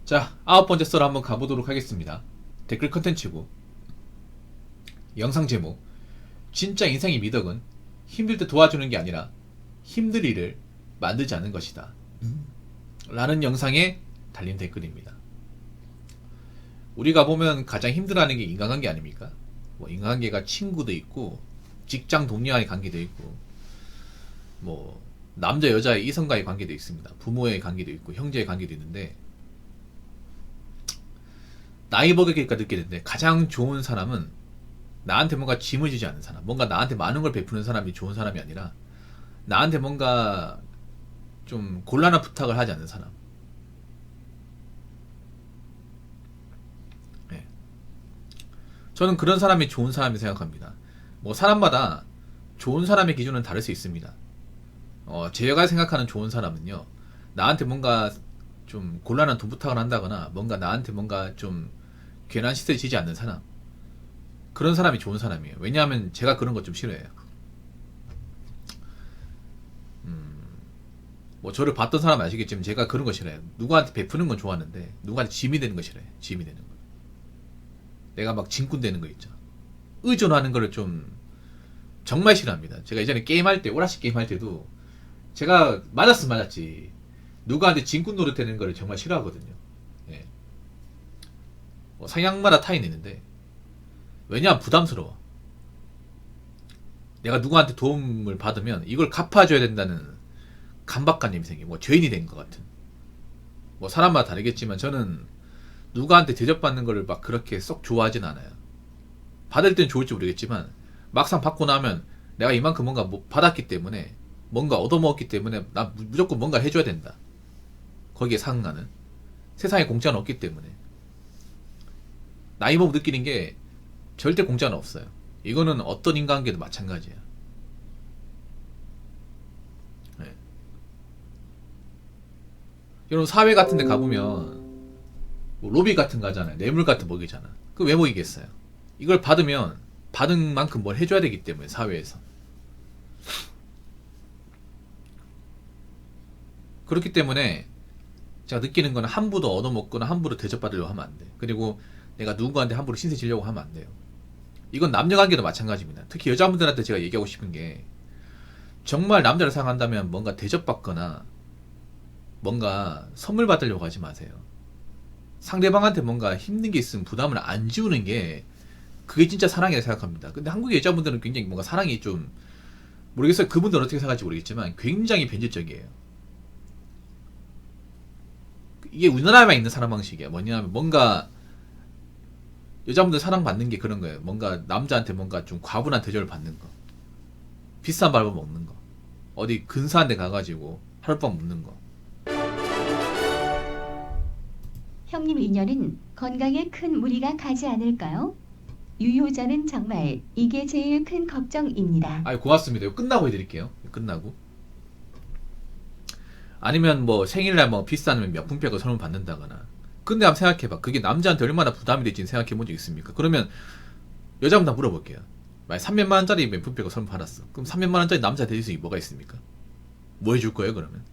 자, 9번째 썰 한번 가보도록 하겠습니다. 댓글 컨텐츠고 영상 제목, 진짜 인생의 미덕은 힘들 때 도와주는 게 아니라 힘들 일을 만들지 않는 것이다 라는 영상에 달린 댓글입니다. 우리가 보면 가장 힘들어하는 게 인간관계 아닙니까? 뭐 인간관계가 친구도 있고 직장 동료와의 관계도 있고 뭐 남자 여자의 이성과의 관계도 있습니다. 부모의 관계도 있고 형제의 관계도 있는데, 나이 먹으니까 느끼게 되는데 가장 좋은 사람은 나한테 뭔가 짐을 지지 않는 사람, 뭔가 나한테 많은 걸 베푸는 사람이 좋은 사람이 아니라 나한테 뭔가 좀 곤란한 부탁을 하지 않는 사람. 네. 저는 그런 사람이 좋은 사람이 생각합니다. 뭐 사람마다 좋은 사람의 기준은 다를 수 있습니다. 제가 생각하는 좋은 사람은요, 나한테 뭔가 좀 곤란한 돈 부탁을 한다거나 뭔가 나한테 뭔가 좀 괜한 시세를 지지 않는 사람, 그런 사람이 좋은 사람이에요. 왜냐하면 제가 그런 거 좀 싫어해요. 뭐 저를 봤던 사람 아시겠지만 제가 그런 거 싫어해요. 누구한테 베푸는 건 좋아하는데 누구한테 짐이 되는 거 싫어해요. 짐이 되는 거. 내가 막 짐꾼 되는 거 있죠. 의존하는 거를 좀 정말 싫어합니다. 제가 예전에 게임할 때, 오락실 게임할 때도 제가 맞았으면 맞았지 누구한테 짐꾼 노릇되는 거를 정말 싫어하거든요. 예. 뭐 성향마다 타인이 있는데, 왜냐하면 부담스러워. 내가 누구한테 도움을 받으면 이걸 갚아줘야 된다는 강박관념이 생기고, 뭐 죄인이 된 것 같은. 뭐 사람마다 다르겠지만 저는 누구한테 대접받는 거를 막 그렇게 썩 좋아하진 않아요. 받을 땐 좋을지 모르겠지만 막상 받고 나면 내가 이만큼 뭔가 뭐 받았기 때문에, 뭔가 얻어먹었기 때문에 나 무조건 뭔가 해줘야 된다. 거기에 상응하는. 세상에 공짜는 없기 때문에. 나이 먹고 느끼는 게 절대 공짜는 없어요. 이거는 어떤 인간관계도 마찬가지야. 네. 여러분 사회 같은 데 가보면 뭐 로비 같은 거 하잖아요. 뇌물 같은 거 먹이잖아. 그 왜 먹이겠어요? 이걸 받으면 받은 만큼 뭘 해줘야 되기 때문에, 사회에서. 그렇기 때문에 제가 느끼는 거는 함부로 얻어먹거나 함부로 대접받으려고 하면 안 돼. 그리고 내가 누구한테 함부로 신세 지려고 하면 안 돼요. 이건 남녀관계도 마찬가지입니다. 특히 여자분들한테 제가 얘기하고 싶은 게, 정말 남자를 사랑한다면 뭔가 대접받거나 뭔가 선물 받으려고 하지 마세요. 상대방한테 뭔가 힘든 게 있으면 부담을 안 지우는 게, 그게 진짜 사랑이라고 생각합니다. 근데 한국의 여자분들은 굉장히 뭔가 사랑이 좀, 모르겠어요. 그분들은 어떻게 생각할지 모르겠지만 굉장히 변질적이에요. 이게 우리나라에만 있는 사랑 방식이야. 뭐냐면 뭔가 여자분들 사랑받는 게 그런 거예요. 뭔가 남자한테 뭔가 좀 과분한 대접을 받는 거, 비싼 밥을 먹는 거, 어디 근사한 데 가가지고 하룻밤 묵는 거. 형님 인연은 건강에 큰 무리가 가지 않을까요? 유효자는 정말 이게 제일 큰 걱정입니다. 아이, 고맙습니다. 이거 끝나고 해드릴게요. 끝나고. 아니면 뭐 생일날 뭐 비싼 명품백을 선물 받는다거나. 근데 한번 생각해봐. 그게 남자한테 얼마나 부담이 될지는 생각해본 적 있습니까? 그러면 여자분들 물어볼게요. 만약 300만 원짜리 명품백을 선물 받았어. 그럼 300만 원짜리 남자 될 수 있는 뭐가 있습니까? 뭐 해줄 거예요 그러면?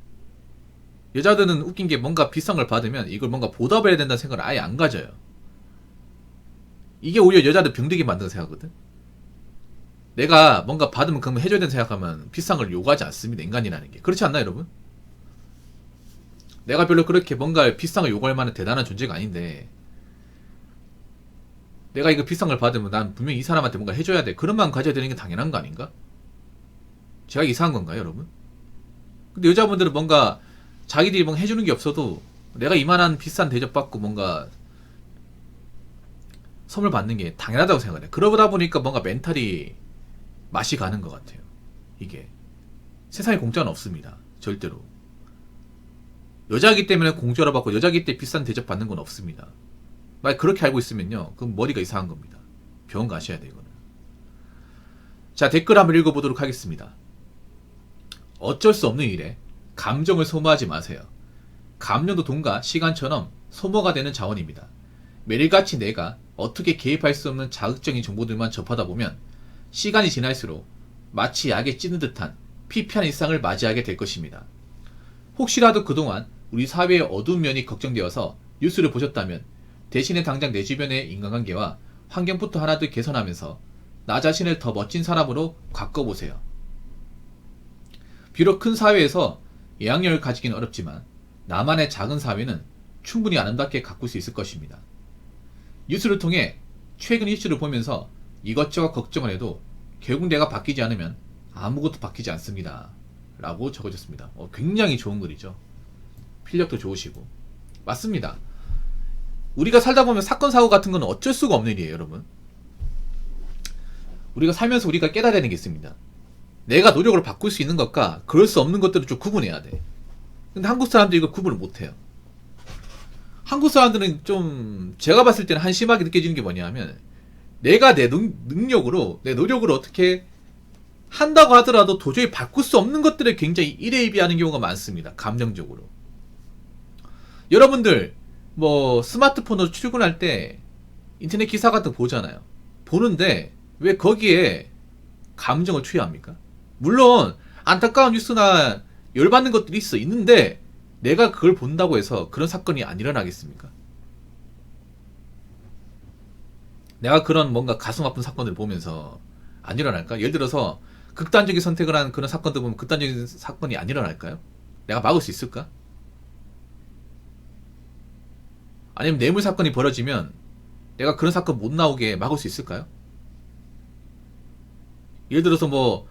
여자들은 웃긴 게, 뭔가 비싼 걸 받으면 이걸 뭔가 보답해야 된다는 생각을 아예 안 가져요. 이게 오히려 여자들 병들게 만드는 생각하거든. 내가 뭔가 받으면 그러면 해줘야 된다 생각하면 비싼 걸 요구하지 않습니다. 인간이라는 게. 그렇지 않나요 여러분? 내가 별로 그렇게 뭔가 비싼 걸 요구할 만한 대단한 존재가 아닌데, 내가 이거 비싼 걸 받으면 난 분명히 이 사람한테 뭔가 해줘야 돼, 그런 마음 가져야 되는 게 당연한 거 아닌가? 제가 이상한 건가요 여러분? 근데 여자분들은 뭔가 자기들이 뭔가 해주는 게 없어도 내가 이만한 비싼 대접받고 뭔가 선물 받는 게 당연하다고 생각해요. 그러다 보니까 뭔가 멘탈이 맛이 가는 것 같아요. 이게 세상에 공짜는 없습니다. 절대로. 여자이기 때문에 공짜로 받고 여자이기 때문에 비싼 대접 받는 건 없습니다. 만약 그렇게 알고 있으면요, 그럼 머리가 이상한 겁니다. 병원 가셔야 돼요 이거는. 자, 댓글 한번 읽어보도록 하겠습니다. 어쩔 수 없는 일에 감정을 소모하지 마세요. 감정도 돈과 시간처럼 소모가 되는 자원입니다. 매일같이 내가 어떻게 개입할 수 없는 자극적인 정보들만 접하다 보면 시간이 지날수록 마치 약에 찌는 듯한 피폐한 일상을 맞이하게 될 것입니다. 혹시라도 그동안 우리 사회의 어두운 면이 걱정되어서 뉴스를 보셨다면 대신에 당장 내 주변의 인간관계와 환경부터 하나둘 개선하면서 나 자신을 더 멋진 사람으로 바꿔보세요. 비록 큰 사회에서 영향력을 가지기는 어렵지만 나만의 작은 사회는 충분히 아름답게 가꿀 수 있을 것입니다. 뉴스를 통해 최근 이슈를 보면서 이것저것 걱정을 해도 결국 내가 바뀌지 않으면 아무것도 바뀌지 않습니다. 라고 적어줬습니다. 굉장히 좋은 글이죠. 필력도 좋으시고. 맞습니다. 우리가 살다 보면 사건 사고 같은 건 어쩔 수가 없는 일이에요, 여러분. 우리가 살면서 우리가 깨달아야 되는 게 있습니다. 내가 노력을 바꿀 수 있는 것과 그럴 수 없는 것들을 좀 구분해야 돼. 근데 한국 사람들이 이거 구분을 못해요. 한국 사람들은 좀 제가 봤을 때는 한심하게 느껴지는 게 뭐냐면 내가 내 능력으로 내 노력으로 어떻게 한다고 하더라도 도저히 바꿀 수 없는 것들을 굉장히 일회일비하는 경우가 많습니다. 감정적으로. 여러분들 뭐 스마트폰으로 출근할 때 인터넷 기사 같은 거 보잖아요. 보는데 왜 거기에 감정을 투여합니까? 물론 안타까운 뉴스나 열받는 것들이 있는데 내가 그걸 본다고 해서 그런 사건이 안 일어나겠습니까? 내가 그런 뭔가 가슴 아픈 사건을 보면서 안 일어날까? 예를 들어서 극단적인 선택을 한 그런 사건들 보면 극단적인 사건이 안 일어날까요? 내가 막을 수 있을까? 아니면 뇌물 사건이 벌어지면 내가 그런 사건 못 나오게 막을 수 있을까요? 예를 들어서 뭐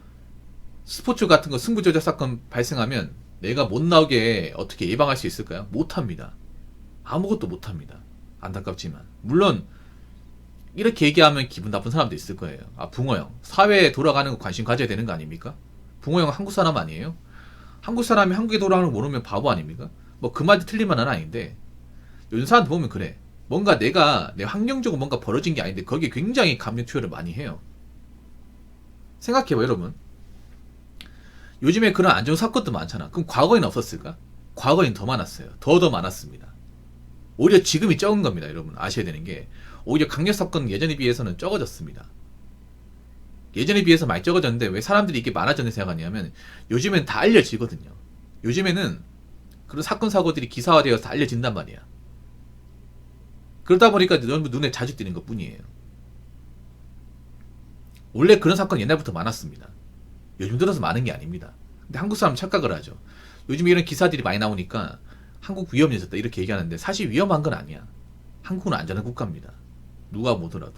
스포츠 같은 거 승부조작 사건 발생하면 내가 못 나오게 어떻게 예방할 수 있을까요? 못합니다. 아무것도 못합니다. 안타깝지만. 물론 이렇게 얘기하면 기분 나쁜 사람도 있을 거예요. 아, 붕어형. 사회에 돌아가는 거 관심 가져야 되는 거 아닙니까? 붕어형은 한국 사람 아니에요? 한국 사람이 한국에 돌아가는 거 모르면 바보 아닙니까? 뭐 그 말도 틀린 말은 아닌데 요즘 사람들 보면 그래. 뭔가 내가 내 환경적으로 뭔가 벌어진 게 아닌데 거기에 굉장히 감정 투여를 많이 해요. 생각해봐 여러분. 요즘에 그런 안 좋은 사건도 많잖아. 그럼 과거에는 없었을까? 과거에는 더 많았어요. 더 많았습니다. 오히려 지금이 적은 겁니다. 여러분 아셔야 되는 게 오히려 강력 사건 예전에 비해서는 적어졌습니다. 예전에 비해서 많이 적어졌는데 왜 사람들이 이게 많아졌는지 생각하냐면 요즘엔 다 알려지거든요. 요즘에는 그런 사건 사고들이 기사화되어서 다 알려진단 말이야. 그러다 보니까 너무 눈에 자주 띄는 것 뿐이에요. 원래 그런 사건 옛날부터 많았습니다. 요즘 들어서 많은 게 아닙니다. 근데 한국 사람 착각을 하죠. 요즘 이런 기사들이 많이 나오니까 한국 위험해졌다 이렇게 얘기하는데 사실 위험한 건 아니야. 한국은 안전한 국가입니다. 누가 보더라도.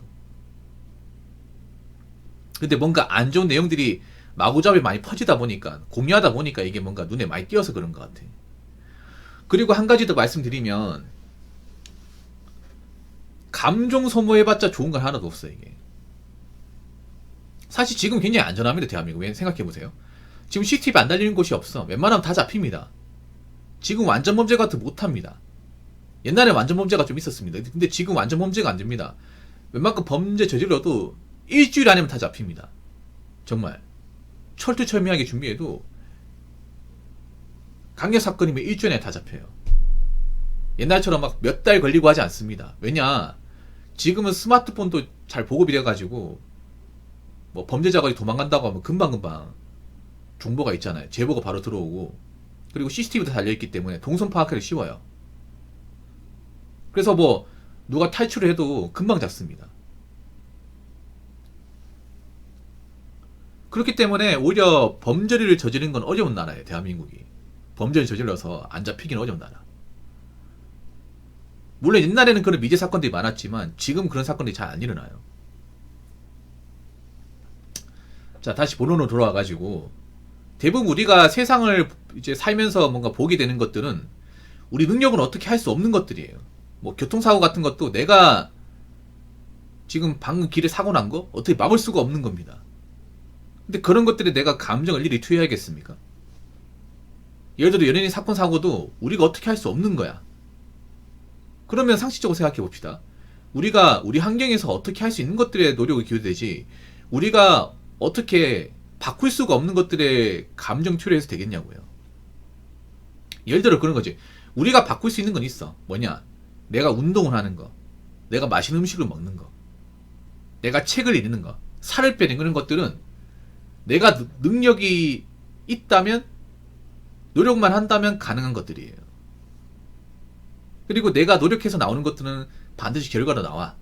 근데 뭔가 안 좋은 내용들이 마구잡이 많이 퍼지다 보니까 공유하다 보니까 이게 뭔가 눈에 많이 띄어서 그런 것 같아. 그리고 한 가지 더 말씀드리면 감정 소모해봤자 좋은 건 하나도 없어 이게. 사실 지금 굉장히 안전합니다 대한민국. 왜 생각해보세요. 지금 CCTV 안 달리는 곳이 없어. 웬만하면 다 잡힙니다. 지금 완전 범죄 같은 못합니다. 옛날에 완전 범죄가 좀 있었습니다. 근데 지금 완전 범죄가 안 됩니다. 웬만큼 범죄 저질러도 일주일 안에면 다 잡힙니다. 정말 철두철미하게 준비해도 강력 사건이면 일주일 안에 다 잡혀요. 옛날처럼 막 몇 달 걸리고 하지 않습니다. 왜냐 지금은 스마트폰도 잘 보급이 돼가지고 뭐 범죄자가 도망간다고 하면 금방금방 정보가 있잖아요. 제보가 바로 들어오고 그리고 CCTV도 달려있기 때문에 동선 파악하기 쉬워요. 그래서 뭐 누가 탈출을 해도 금방 잡습니다. 그렇기 때문에 오히려 범죄를 저지르는 건 어려운 나라예요. 대한민국이. 범죄를 저질러서 안 잡히기는 어려운 나라. 물론 옛날에는 그런 미제 사건들이 많았지만 지금 그런 사건들이 잘 안 일어나요. 자, 다시 본론으로 돌아와가지고 대부분 우리가 세상을 이제 살면서 뭔가 보게 되는 것들은 우리 능력은 어떻게 할 수 없는 것들이에요. 뭐 교통사고 같은 것도 내가 지금 방금 길에 사고 난 거 어떻게 막을 수가 없는 겁니다. 근데 그런 것들에 내가 감정을 일일이 투여해야겠습니까? 예를 들어 연예인 사건 사고도 우리가 어떻게 할 수 없는 거야. 그러면 상식적으로 생각해 봅시다. 우리가 우리 환경에서 어떻게 할 수 있는 것들에 노력을 기울이되지 우리가 어떻게 바꿀 수가 없는 것들에 감정 투여해서 되겠냐고요. 예를 들어 그런 거지. 우리가 바꿀 수 있는 건 있어. 뭐냐? 내가 운동을 하는 거, 내가 맛있는 음식을 먹는 거, 내가 책을 읽는 거, 살을 빼는 그런 것들은 내가 능력이 있다면 노력만 한다면 가능한 것들이에요. 그리고 내가 노력해서 나오는 것들은 반드시 결과로 나와.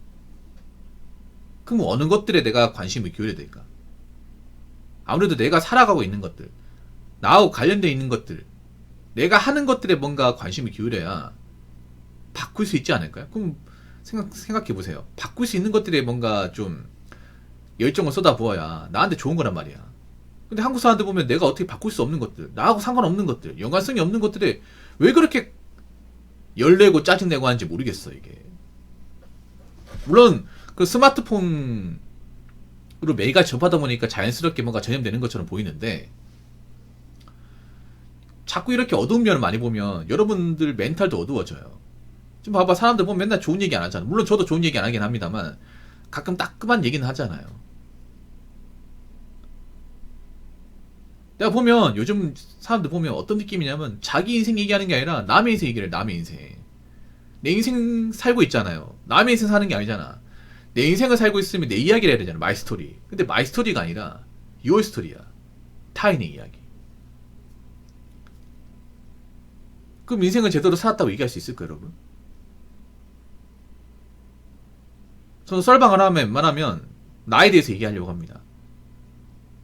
그럼 어느 것들에 내가 관심을 기울여야 될까? 아무래도 내가 살아가고 있는 것들, 나하고 관련되어 있는 것들, 내가 하는 것들에 뭔가 관심을 기울여야 바꿀 수 있지 않을까요? 그럼 생각해보세요. 바꿀 수 있는 것들에 뭔가 좀 열정을 쏟아부어야 나한테 좋은 거란 말이야. 근데 한국 사람들 보면 내가 어떻게 바꿀 수 없는 것들, 나하고 상관없는 것들, 연관성이 없는 것들에 왜 그렇게 열내고 짜증내고 하는지 모르겠어, 이게. 물론 그 스마트폰으로 매일같이 접하다 보니까 자연스럽게 뭔가 전염되는 것처럼 보이는데, 자꾸 이렇게 어두운 면을 많이 보면 여러분들 멘탈도 어두워져요. 지금 봐봐, 사람들 보면 맨날 좋은 얘기 안 하잖아. 물론 저도 좋은 얘기 안 하긴 합니다만 가끔 따끔한 얘기는 하잖아요. 내가 보면 요즘 사람들 보면 어떤 느낌이냐면 자기 인생 얘기하는 게 아니라 남의 인생 얘기를 해. 남의 인생. 내 인생 살고 있잖아요. 남의 인생 사는 게 아니잖아. 내 인생을 살고 있으면 내 이야기를 해야 되잖아. 마이 스토리. 근데 마이 스토리가 아니라 your 스토리야. 타인의 이야기. 그럼 인생을 제대로 살았다고 얘기할 수 있을까요, 여러분? 저는 썰방을 하면 웬만하면 나에 대해서 얘기하려고 합니다.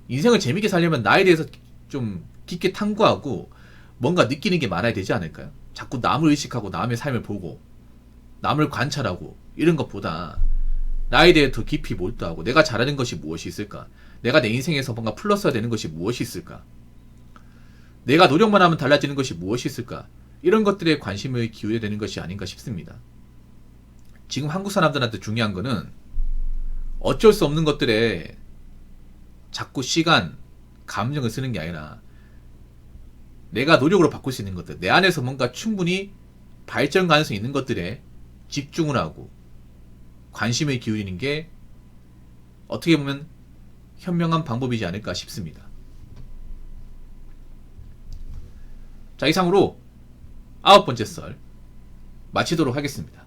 인생을 재밌게 살려면 나에 대해서 좀 깊게 탐구하고 뭔가 느끼는 게 많아야 되지 않을까요? 자꾸 남을 의식하고 남의 삶을 보고 남을 관찰하고 이런 것보다 나에 대해 더 깊이 몰두하고 내가 잘하는 것이 무엇이 있을까? 내가 내 인생에서 뭔가 플러스가 되는 것이 무엇이 있을까? 내가 노력만 하면 달라지는 것이 무엇이 있을까? 이런 것들에 관심을 기울여야 되는 것이 아닌가 싶습니다. 지금 한국 사람들한테 중요한 거는 어쩔 수 없는 것들에 자꾸 시간, 감정을 쓰는 게 아니라 내가 노력으로 바꿀 수 있는 것들, 내 안에서 뭔가 충분히 발전 가능성이 있는 것들에 집중을 하고 관심을 기울이는 게 어떻게 보면 현명한 방법이지 않을까 싶습니다. 자, 이상으로 9번째 썰 마치도록 하겠습니다.